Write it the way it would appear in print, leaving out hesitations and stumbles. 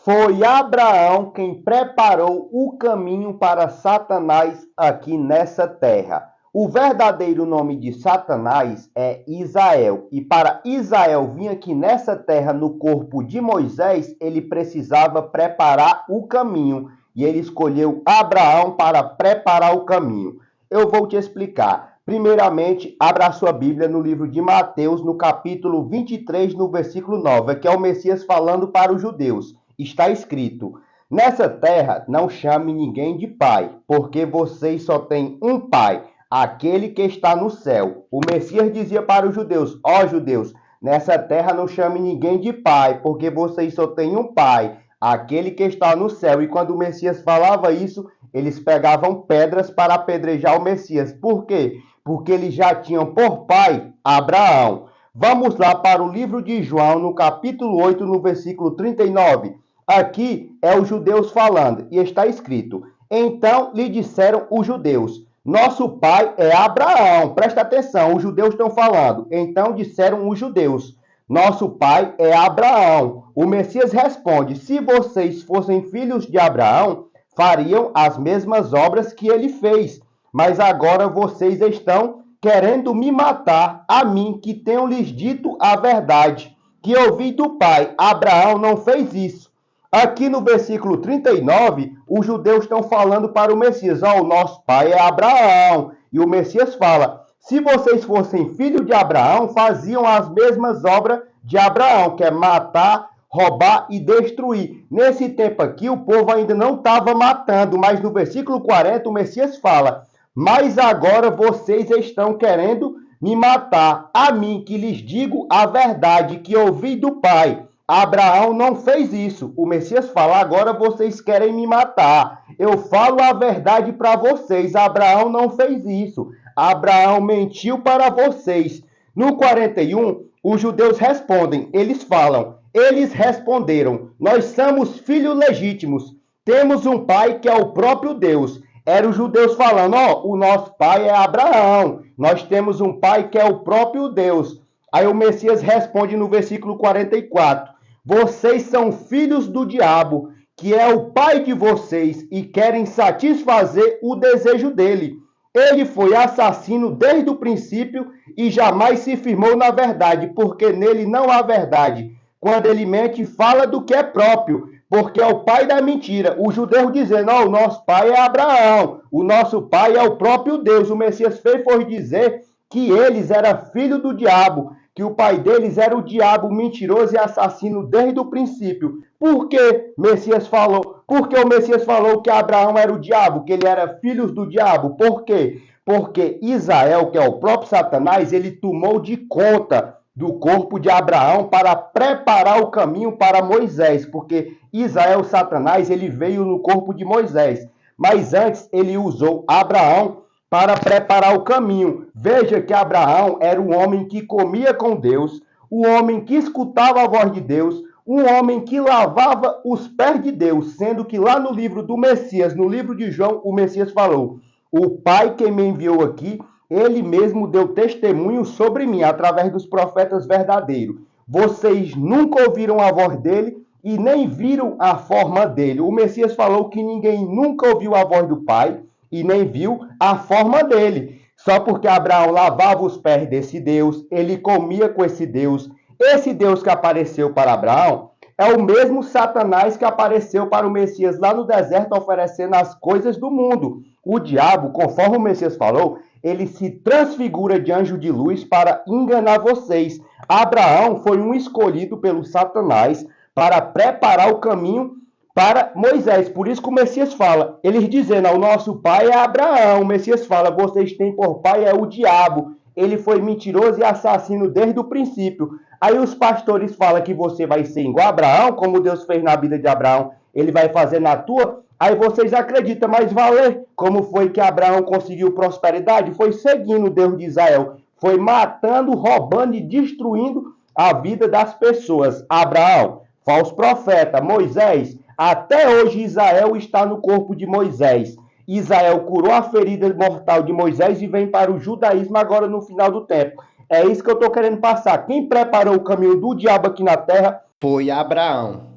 Foi Abraão quem preparou o caminho para Satanás aqui nessa terra. O verdadeiro nome de Satanás é Israel. E para Israel vir aqui nessa terra no corpo de Moisés, ele precisava preparar o caminho. E ele escolheu Abraão para preparar o caminho. Eu vou te explicar. Primeiramente, abra a sua Bíblia no livro de Mateus, no capítulo 23, no versículo 9, que é o Messias falando para os judeus. Está escrito: nessa terra não chame ninguém de pai, porque vocês só têm um pai, aquele que está no céu. O Messias dizia para os judeus: ó judeus, nessa terra não chame ninguém de pai, porque vocês só têm um pai, aquele que está no céu. E quando o Messias falava isso, eles pegavam pedras para apedrejar o Messias. Por quê? Porque eles já tinham por pai Abraão. Vamos lá para o livro de João, no capítulo 8, no versículo 39. Aqui é os judeus falando, e está escrito: então lhe disseram os judeus: nosso pai é Abraão. Presta atenção, os judeus estão falando. Então disseram os judeus: nosso pai é Abraão. O Messias responde: se vocês fossem filhos de Abraão, fariam as mesmas obras que ele fez. Mas agora vocês estão querendo me matar, a mim que tenho lhes dito a verdade, que ouvi do pai. Abraão não fez isso. Aqui no versículo 39, os judeus estão falando para o Messias: ó, o nosso pai é Abraão. E o Messias fala: se vocês fossem filhos de Abraão, faziam as mesmas obras de Abraão, que é matar, roubar e destruir. Nesse tempo aqui, o povo ainda não estava matando, mas no versículo 40, o Messias fala: mas agora vocês estão querendo me matar, a mim que lhes digo a verdade, que ouvi do pai. Abraão não fez isso. O Messias fala: agora vocês querem me matar. Eu falo a verdade para vocês. Abraão não fez isso. Abraão mentiu para vocês. No 41, os judeus respondem. Eles responderam: nós somos filhos legítimos. Temos um pai que é o próprio Deus. Eram os judeus falando: ó, o nosso pai é Abraão. Nós temos um pai que é o próprio Deus. Aí o Messias responde no versículo 44: vocês são filhos do diabo, que é o pai de vocês, e querem satisfazer o desejo dele. Ele foi assassino desde o princípio e jamais se firmou na verdade, porque nele não há verdade. Quando ele mente, fala do que é próprio, porque é o pai da mentira. O judeu dizendo: ó, o nosso pai é Abraão, o nosso pai é o próprio Deus. O Messias foi dizer que eles eram filhos do diabo, que o pai deles era o diabo mentiroso e assassino desde o princípio. Por que Messias falou? Porque o Messias falou que Abraão era o diabo, que ele era filho do diabo. Por quê? Porque Israel, que é o próprio Satanás, ele tomou de conta do corpo de Abraão para preparar o caminho para Moisés, porque Israel, Satanás, ele veio no corpo de Moisés. Mas antes ele usou Abraão para preparar o caminho. Veja que Abraão era um homem que comia com Deus, um homem que escutava a voz de Deus, um homem que lavava os pés de Deus, sendo que lá no livro do Messias, no livro de João, o Messias falou: o Pai que me enviou aqui, ele mesmo deu testemunho sobre mim, através dos profetas verdadeiros. Vocês nunca ouviram a voz dele e nem viram a forma dele. O Messias falou que ninguém nunca ouviu a voz do Pai e nem viu a forma dele. Só porque Abraão lavava os pés desse Deus, ele comia com esse Deus. Esse Deus que apareceu para Abraão é o mesmo Satanás que apareceu para o Messias lá no deserto oferecendo as coisas do mundo. O diabo, conforme o Messias falou, ele se transfigura de anjo de luz para enganar vocês. Abraão foi um escolhido pelo Satanás para preparar o caminho para Moisés. Por isso que o Messias fala, eles dizendo: o nosso pai é Abraão. O Messias fala: vocês têm por pai é o diabo. Ele foi mentiroso e assassino desde o princípio. Aí os pastores falam que você vai ser igual a Abraão, como Deus fez na vida de Abraão, ele vai fazer na tua. Aí vocês acreditam, mas valer como foi que Abraão conseguiu prosperidade? Foi seguindo o Deus de Israel, foi matando, roubando e destruindo a vida das pessoas. Abraão, falso profeta, Moisés, até hoje Israel está no corpo de Moisés. Israel curou a ferida mortal de Moisés e vem para o judaísmo agora no final do tempo. É isso que eu estou querendo passar. Quem preparou o caminho do diabo aqui na terra foi Abraão.